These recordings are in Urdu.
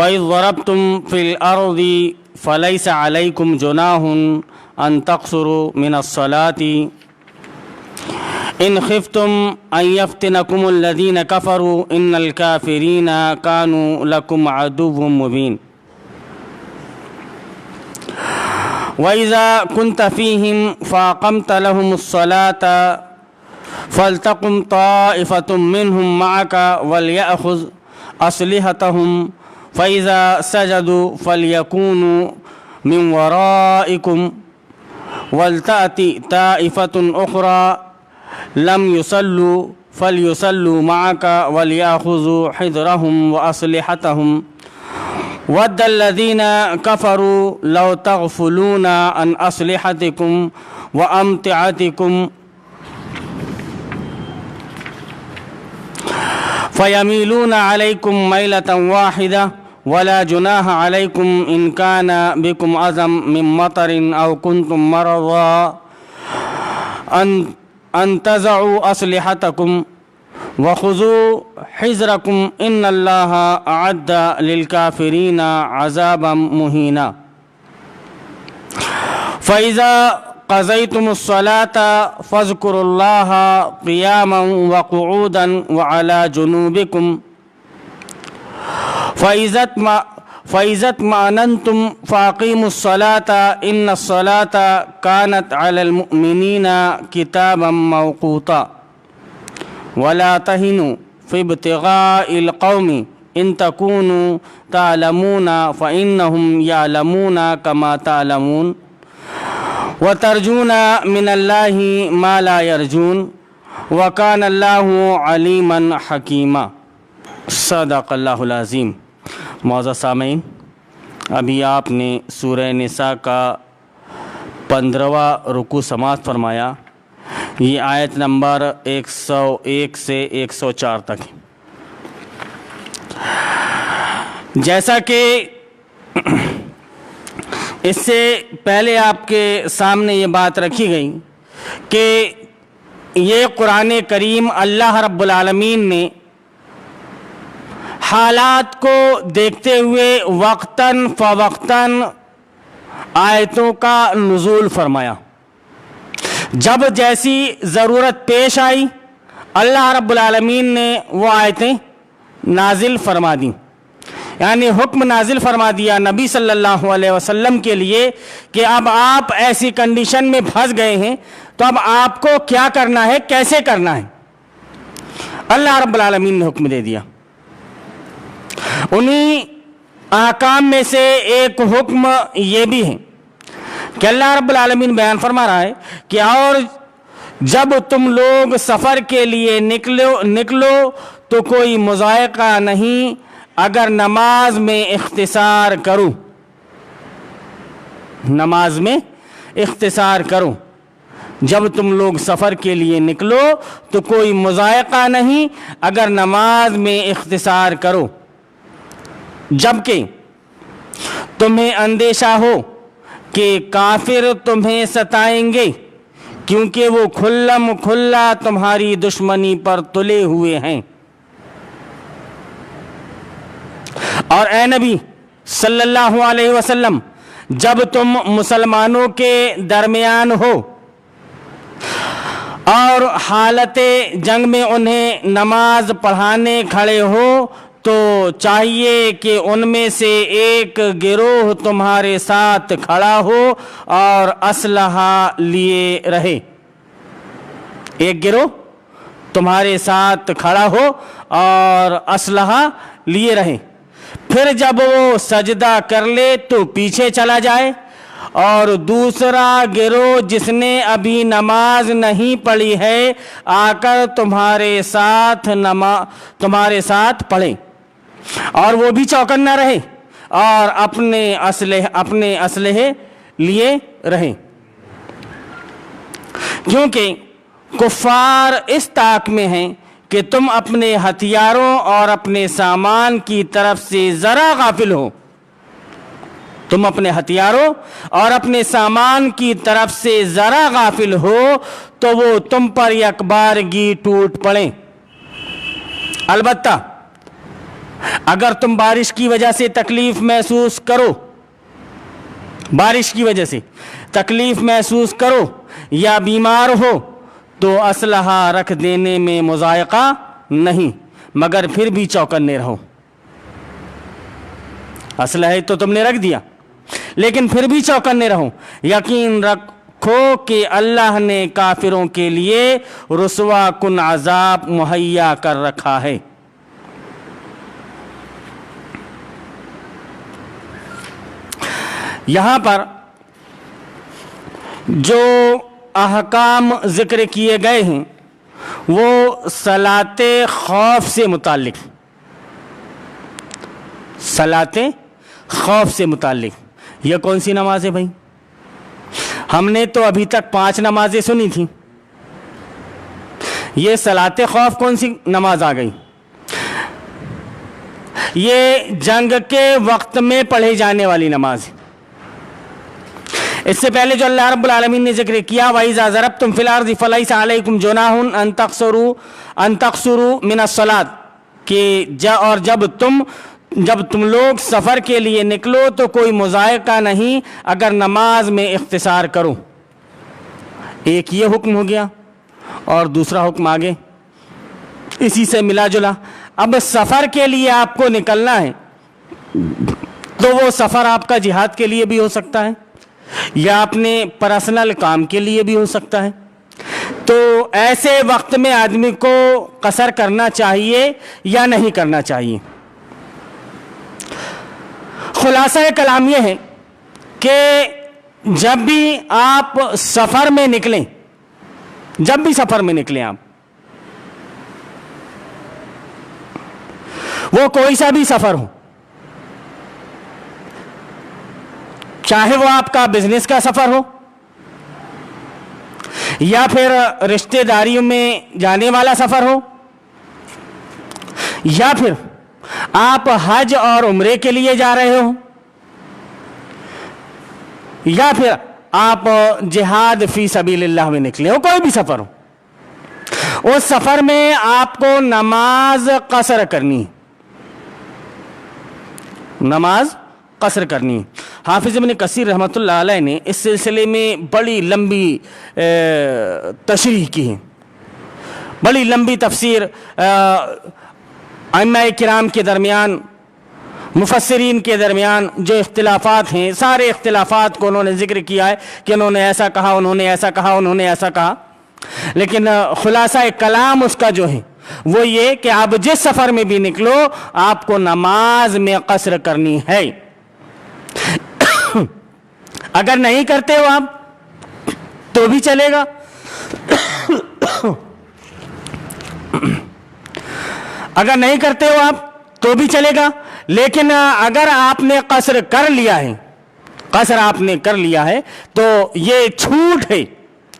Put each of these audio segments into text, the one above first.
وَإِذْ ضَرَبْتُمْ فِي الْأَرْضِ فَلَيْسَ عَلَيْكُمْ جُنَاحٌ أَن تَقْصُرُوا مِنَ الصَّلَاةِ إِنْ خِفْتُمْ أَن يَفْتِنَكُمُ الَّذِينَ كَفَرُوا إِنَّ الْكَافِرِينَ كَانُوا لَكُمْ عَدُوٌّ مُّبِينٌ وَإِذَا كُنْتَ فِيهِمْ فَأَقَمْتَ لَهُمُ الصَّلَاةَ فَلْتَقُمْ طَائِفَةٌ مِّنْهُمْ مَعَكَ وَلْيَأْخُذْوا أَسْلِحَتَهُمْ فَإِذَا سَجَدُوا فَلْيَكُونُوا مِنْ وَرَائِكُمْ وَلْتَأْتِ طَائِفَةٌ أُخْرَى لَمْ يُصَلُّوا فَلْيُصَلُّوا مَعَكَ وَلْيَأْخُذُوا حِذْرَهُمْ وَأَسْلِحَتَهُمْ وَدَّ الَّذِينَ كَفَرُوا لَوْ تَغْفُلُونَ عَنْ أَسْلِحَتِكُمْ وَأَمْتِعَتِكُمْ فَيَمِيلُونَ عَلَيْكُمْ مَيْلَةً وَاحِدَةً وَلَا جُنَاحَ عَلَيْكُمْ إِنْ كَانَ بِكُمْ أَذًى مِّن مَّطَرٍ أَوْ كُنتُم مَّرْضَىٰ أَن تَضَعُوا أَسْلِحَتَكُمْ وَخُذُوا حِذْرَكُمْ إِنَّ اللَّهَ أَعَدَّ لِلْكَافِرِينَ عَذَابًا مُّهِينًا فَإِذَا قَضَيْتُمُ الصَّلَاةَ فاذكروا الله قياما وقعودا وعلى جنوبكم فإذا اطمأننتم فأقيموا الصلاة إن الصلاة كانت على المؤمنين كتابا موقوتا ولا تهنوا في ابتغاء القوم إن تكونوا تعلمون فإنهم يعلمون كما تعلمون وترجون من الله ما لا يرجون وكان الله عليما حكيما۔ صدق اللہ العظیم۔ معزز سامعین، ابھی آپ نے سورہ نساء کا 15واں رکوع سماعت فرمایا۔ یہ آیت نمبر 101 سے 104 تک ہے۔ جیسا کہ اس سے پہلے آپ کے سامنے یہ بات رکھی گئی کہ یہ قرآن کریم اللہ رب العالمین نے حالات کو دیکھتے ہوئے وقتاً فوقتاً آیتوں کا نزول فرمایا۔ جب جیسی ضرورت پیش آئی اللہ رب العالمین نے وہ آیتیں نازل فرما دیں، یعنی حکم نازل فرما دیا نبی صلی اللہ علیہ وسلم کے لیے کہ اب آپ ایسی کنڈیشن میں پھنس گئے ہیں تو اب آپ کو کیا کرنا ہے، کیسے کرنا ہے۔ اللہ رب العالمین نے حکم دے دیا۔ انہی احکام میں سے ایک حکم یہ بھی ہے کہ اللہ رب العالمین بیان فرما رہا ہے کہ اور جب تم لوگ سفر کے لیے نکلو تو کوئی مضائقہ نہیں اگر نماز میں اختصار کرو، نماز میں اختصار کرو۔ جب تم لوگ سفر کے لیے نکلو تو کوئی مضائقہ نہیں اگر نماز میں اختصار کرو، جبکہ تمہیں اندیشہ ہو کہ کافر تمہیں ستائیں گے کیونکہ وہ کھلم کھلا تمہاری دشمنی پر تلے ہوئے ہیں۔ اور اے نبی صلی اللہ علیہ وسلم، جب تم مسلمانوں کے درمیان ہو اور حالت جنگ میں انہیں نماز پڑھانے کھڑے ہو تو چاہیے کہ ان میں سے ایک گروہ تمہارے ساتھ کھڑا ہو اور اسلحہ لیے رہے۔ ایک گروہ تمہارے ساتھ کھڑا ہو اور اسلحہ لیے رہے، پھر جب وہ سجدہ کر لے تو پیچھے چلا جائے، اور دوسرا گروہ جس نے ابھی نماز نہیں پڑھی ہے آ کر تمہارے ساتھ پڑھے، اور وہ بھی چوکنا رہے اور اپنے اسلحے لیے رہے، کیونکہ کفار اس طاق میں ہیں کہ تم اپنے ہتھیاروں اور اپنے سامان کی طرف سے ذرا غافل ہو، تم اپنے ہتھیاروں اور اپنے سامان کی طرف سے ذرا غافل ہو تو وہ تم پر یک بارگی ٹوٹ پڑیں۔ البتہ اگر تم بارش کی وجہ سے تکلیف محسوس کرو، بارش کی وجہ سے تکلیف محسوس کرو یا بیمار ہو تو اسلحہ رکھ دینے میں مضائقہ نہیں، مگر پھر بھی چوکنے رہو۔ اسلحہ تو تم نے رکھ دیا لیکن پھر بھی چوکنے رہو، یقین رکھو کہ اللہ نے کافروں کے لیے رسوا کن عذاب مہیا کر رکھا ہے۔ یہاں پر جو احکام ذکر کیے گئے ہیں وہ صلاۃ خوف سے متعلق، صلاۃ خوف سے متعلق۔ یہ کون سی نماز ہے بھائی؟ ہم نے تو ابھی تک 5 نمازیں سنی تھیں، یہ صلاۃ خوف کون سی نماز آ گئی؟ یہ جنگ کے وقت میں پڑھی جانے والی نماز ہے۔ اس سے پہلے جو اللہ رب العالمین نے ذکر کیا وَإِذَا ضَرَبْتُمْ فِي الْأَرْضِ فَلَيْسَ عَلَيْكُمْ جُنَاحٌ أَن تَقْصُرُوا مِنَ الصَّلَاةِ، کہ اور جب تم لوگ سفر کے لیے نکلو تو کوئی مضائقہ نہیں اگر نماز میں اختصار کرو۔ ایک یہ حکم ہو گیا اور دوسرا حکم آگے اسی سے ملا جلا۔ اب سفر کے لیے آپ کو نکلنا ہے تو وہ سفر آپ کا جہاد کے لیے بھی ہو سکتا ہے یا اپنے پرسنل کام کے لیے بھی ہو سکتا ہے، تو ایسے وقت میں آدمی کو قصر کرنا چاہیے یا نہیں کرنا چاہیے؟ خلاصہ کلام یہ ہے کہ جب بھی آپ سفر میں نکلیں، جب بھی سفر میں نکلیں آپ، وہ کوئی سا بھی سفر ہو، چاہے وہ آپ کا بزنس کا سفر ہو یا پھر رشتہ داریوں میں جانے والا سفر ہو یا پھر آپ حج اور عمرے کے لیے جا رہے ہو یا پھر آپ جہاد فی سبیل اللہ میں نکلے ہو، کوئی بھی سفر ہو، اس سفر میں آپ کو نماز قصر کرنی، نماز قصر کرنی۔ حافظ ابن کثیر رحمۃ اللہ علیہ نے اس سلسلے میں بڑی لمبی تشریح کی ہے، بڑی لمبی تفسیر ائمہ کرام کے درمیان، مفسرین کے درمیان جو اختلافات ہیں، سارے اختلافات کو انہوں نے ذکر کیا ہے کہ انہوں نے ایسا کہا، انہوں نے ایسا کہا، انہوں نے ایسا کہا، لیکن خلاصہ کلام اس کا جو ہے وہ یہ کہ آپ جس سفر میں بھی نکلو آپ کو نماز میں قصر کرنی ہے۔ اگر نہیں کرتے ہو آپ تو بھی چلے گا، اگر نہیں کرتے ہو آپ تو بھی چلے گا، لیکن اگر آپ نے قصر کر لیا ہے، قصر آپ نے کر لیا ہے تو یہ چھوٹ ہے،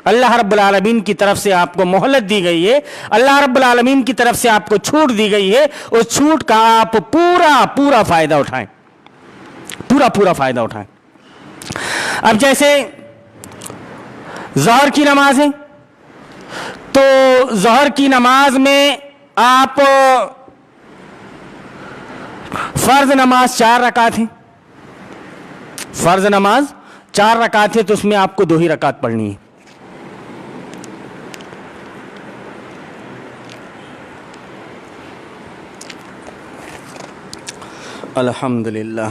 اللہ رب العالمین کی طرف سے آپ کو مہلت دی گئی ہے، اللہ رب العالمین کی طرف سے آپ کو چھوٹ دی گئی ہے، اس چھوٹ کا آپ پورا فائدہ اٹھائیں، پورا فائدہ اٹھائیں۔ اب جیسے ظہر کی نماز ہے تو ظہر کی نماز میں آپ فرض نماز 4 رکعت ہیں، فرض نماز 4 رکعت ہے تو اس میں آپ کو 2 ہی رکعت پڑھنی ہے۔ الحمدللہ،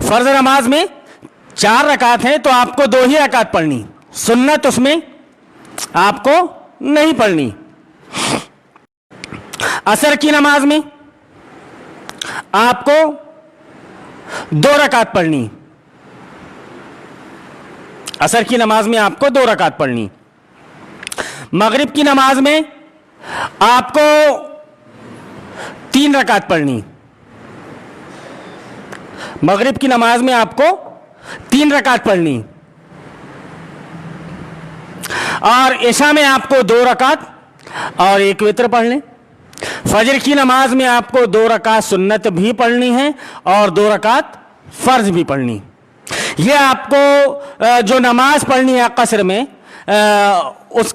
فرض نماز میں 4 رکعت ہیں تو آپ کو 2 ہی رکعت پڑھنی، سنت اس میں آپ کو نہیں پڑھنی۔ عصر کی نماز میں آپ کو 2 رکعت پڑھنی، عصر کی نماز میں آپ کو 2 رکعت پڑھنی۔ مغرب کی نماز میں آپ کو 3 رکعت پڑھنی، مغرب کی نماز میں آپ کو 3 رکعت پڑھنی، اور عشاء میں آپ کو 2 رکعت اور 1 وتر پڑھ لیں۔ فجر کی نماز میں آپ کو 2 رکعت سنت بھی پڑھنی ہے اور 2 رکعت فرض بھی پڑھنی۔ یہ آپ کو جو نماز پڑھنی ہے قصر میں، اس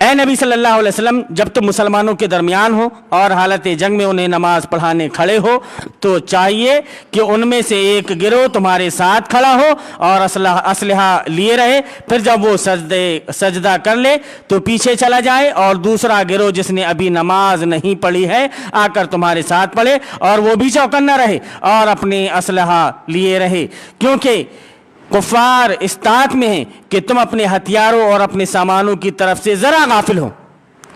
اے نبی صلی اللہ علیہ وسلم جب تم مسلمانوں کے درمیان ہو اور حالت جنگ میں انہیں نماز پڑھانے کھڑے ہو تو چاہیے کہ ان میں سے ایک گروہ تمہارے ساتھ کھڑا ہو اور اسلحہ لیے رہے، پھر جب وہ سجدہ کر لے تو پیچھے چلا جائے، اور دوسرا گروہ جس نے ابھی نماز نہیں پڑھی ہے آ کر تمہارے ساتھ پڑھے اور وہ بھی چوکنا رہے اور اپنے اسلحہ لیے رہے، کیونکہ کفار اس طاق میں ہیں کہ تم اپنے ہتھیاروں اور اپنے سامانوں کی طرف سے ذرا غافل ہو۔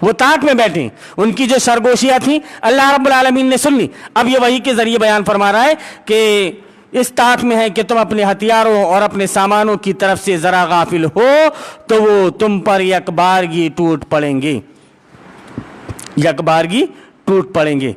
وہ طاق میں بیٹھے، ان کی جو سرگوشیاں تھیں اللہ رب العالمین نے سن لی۔ اب یہ وحی کے ذریعے بیان فرما رہا ہے کہ اس طاق میں ہے کہ تم اپنے ہتھیاروں اور اپنے سامانوں کی طرف سے ذرا غافل ہو تو وہ تم پر یک بارگی ٹوٹ پڑیں گے، یک بارگی ٹوٹ پڑیں گے۔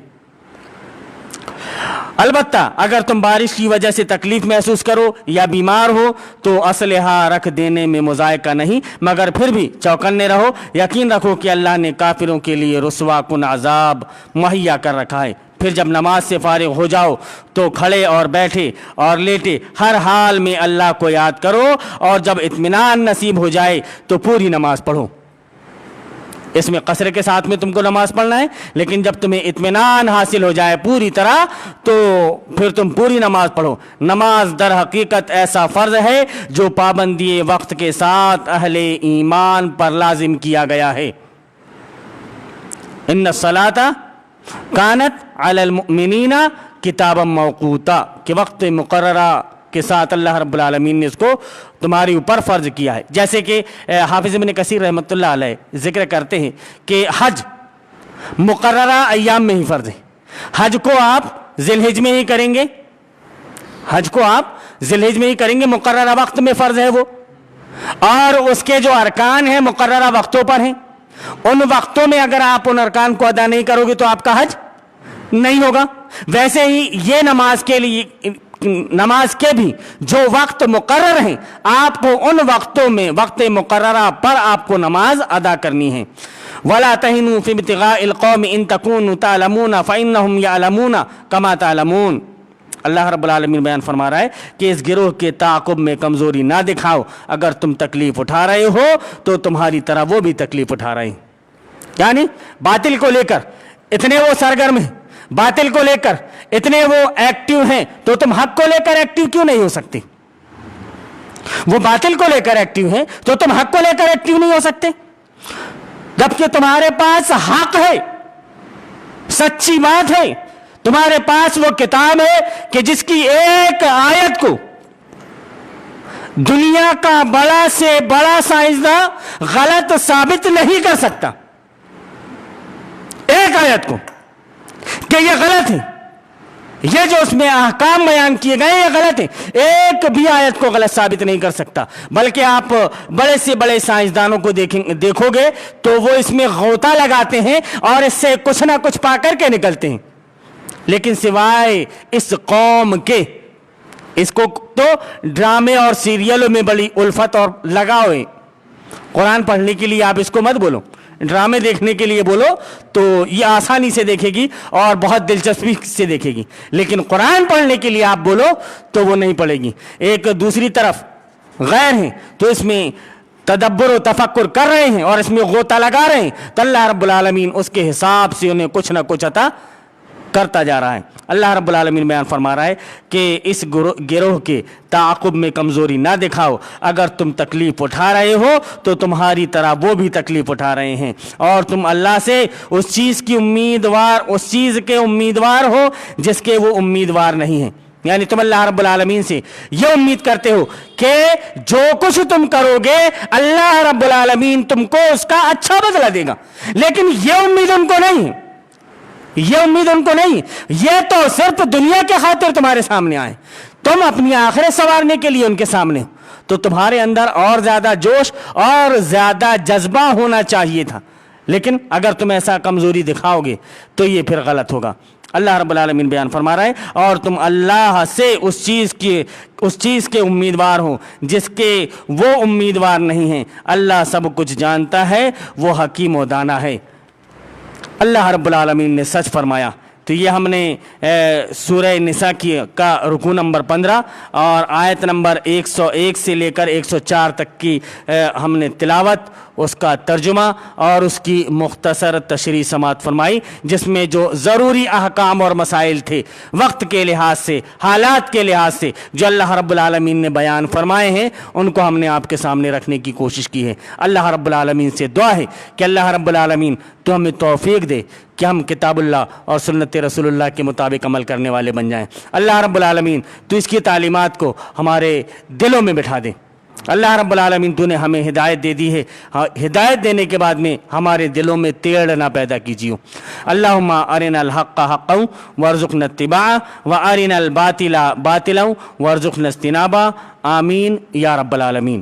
البتہ اگر تم بارش کی وجہ سے تکلیف محسوس کرو یا بیمار ہو تو اسلحہ رکھ دینے میں مذائقہ نہیں، مگر پھر بھی چوکنے رہو، یقین رکھو کہ اللہ نے کافروں کے لیے رسوا کن عذاب مہیا کر رکھا ہے۔ پھر جب نماز سے فارغ ہو جاؤ تو کھڑے اور بیٹھے اور لیٹے ہر حال میں اللہ کو یاد کرو، اور جب اطمینان نصیب ہو جائے تو پوری نماز پڑھو۔ اس میں قصر کے ساتھ میں تم کو نماز پڑھنا ہے، لیکن جب تمہیں اطمینان حاصل ہو جائے پوری طرح تو پھر تم پوری نماز پڑھو۔ نماز در حقیقت ایسا فرض ہے جو پابندی وقت کے ساتھ اہل ایمان پر لازم کیا گیا ہے۔ ان الصلاۃ کانت علی المؤمنین کتابا موقوتا، کہ وقت مقررہ کے ساتھ اللہ رب العالمین نے اس کو تمہارے اوپر فرض کیا ہے۔ جیسے کہ حافظ ابن کثیر رحمۃ اللہ علیہ ذکر کرتے ہیں کہ حج مقررہ ایام میں ہی فرض ہے۔ حج کو آپ ذی الحج میں ہی کریں گے، حج کو آپ ذی الحج میں ہی کریں گے، مقررہ وقت میں فرض ہے وہ، اور اس کے جو ارکان ہیں مقررہ وقتوں پر ہیں۔ ان وقتوں میں اگر آپ ان ارکان کو ادا نہیں کرو گے تو آپ کا حج نہیں ہوگا۔ ویسے ہی یہ نماز کے لیے، نماز کے بھی جو وقت مقرر ہیں آپ کو ان وقتوں میں وقت مقررہ پر آپ کو نماز ادا کرنی ہے۔ وَلَا تَهِنُوا فِي ابْتِغَاءِ الْقَوْمِ إِن تَكُونُوا تَعْلَمُونَ فَإِنَّهُمْ يَعْلَمُونَ كَمَا تَعْلَمُونَ۔ اللہ رب العالمین بیان فرما رہا ہے کہ اس گروہ کے تعاقب میں کمزوری نہ دکھاؤ، اگر تم تکلیف اٹھا رہے ہو تو تمہاری طرح وہ بھی تکلیف اٹھا رہے ہیں۔ یعنی باطل کو لے کر اتنے وہ سرگرم ہیں، باطل کو لے کر اتنے وہ ایکٹیو ہیں، تو تم حق کو لے کر ایکٹیو کیوں نہیں ہو سکتے؟ وہ باطل کو لے کر ایکٹیو ہیں تو تم حق کو لے کر ایکٹیو نہیں ہو سکتے، جبکہ تمہارے پاس حق ہے، سچی بات ہے، تمہارے پاس وہ کتاب ہے کہ جس کی ایک آیت کو دنیا کا بڑا سے بڑا سائنسداں غلط ثابت نہیں کر سکتا۔ ایک آیت کو کہ یہ غلط ہے، یہ جو اس میں احکام بیان کیے گئے یہ غلط ہے، ایک بھی آیت کو غلط ثابت نہیں کر سکتا۔ بلکہ آپ بڑے سے بڑے سائنسدانوں کو دیکھو گے تو وہ اس میں غوطہ لگاتے ہیں اور اس سے کچھ نہ کچھ پا کر کے نکلتے ہیں، لیکن سوائے اس قوم کے، اس کو تو ڈرامے اور سیریلوں میں بڑی الفت اور لگاؤ ہے۔ قرآن پڑھنے کے لیے آپ اس کو مت بولو، ڈرامے دیکھنے کے لیے بولو تو یہ آسانی سے دیکھے گی اور بہت دلچسپی سے دیکھے گی، لیکن قرآن پڑھنے کے لیے آپ بولو تو وہ نہیں پڑھے گی۔ ایک دوسری طرف غیر ہیں تو اس میں تدبر و تفکر کر رہے ہیں اور اس میں غوطہ لگا رہے ہیں، تو اللہ رب العالمین اس کے حساب سے انہیں کچھ نہ کچھ عطا کرتا جا رہا ہے۔ اللہ رب العالمین بیان فرما رہا ہے کہ اس گروہ کے تعاقب میں کمزوری نہ دکھاؤ، اگر تم تکلیف اٹھا رہے ہو تو تمہاری طرح وہ بھی تکلیف اٹھا رہے ہیں، اور تم اللہ سے اس چیز کے امیدوار ہو جس کے وہ امیدوار نہیں ہیں۔ یعنی تم اللہ رب العالمین سے یہ امید کرتے ہو کہ جو کچھ تم کرو گے اللہ رب العالمین تم کو اس کا اچھا بدلہ دے گا، لیکن یہ امید ان کو نہیں، یہ امید ان کو نہیں، یہ تو صرف دنیا کے خاطر تمہارے سامنے آئے، تم اپنی آخرت سنوارنے کے لیے ان کے سامنے ہو، تو تمہارے اندر اور زیادہ جوش اور زیادہ جذبہ ہونا چاہیے تھا، لیکن اگر تم ایسا کمزوری دکھاؤ گے تو یہ پھر غلط ہوگا۔ اللہ رب العالمین بیان فرما رہا ہے اور تم اللہ سے اس چیز کے امیدوار ہو جس کے وہ امیدوار نہیں ہیں، اللہ سب کچھ جانتا ہے، وہ حکیم و دانا ہے۔ اللہ رب العالمین نے سچ فرمایا تو یہ ہم نے سورہ نساء کا رکوع نمبر 15 اور آیت نمبر 101 سے لے کر 104 تک کی ہم نے تلاوت، اس کا ترجمہ اور اس کی مختصر تشریح سماعت فرمائی، جس میں جو ضروری احکام اور مسائل تھے وقت کے لحاظ سے، حالات کے لحاظ سے، جو اللہ رب العالمین نے بیان فرمائے ہیں، ان کو ہم نے آپ کے سامنے رکھنے کی کوشش کی ہے۔ اللہ رب العالمین سے دعا ہے کہ اللہ رب العالمین تو ہمیں توفیق دے کہ ہم کتاب اللہ اور سنت رسول اللہ کے مطابق عمل کرنے والے بن جائیں۔ اللہ رب العالمین تو اس کی تعلیمات کو ہمارے دلوں میں بٹھا دے۔ اللہ رب العالمین تو نے ہمیں ہدایت دے دی ہے، ہدایت دینے کے بعد میں ہمارے دلوں میں تیڑ نہ پیدا کیجیے۔ اللہم ارنا الحق حقا وارزقنا اتباعہ وارنا الباطل باطلا وارزقنا اجتنابہ، آمین یا رب العالمین۔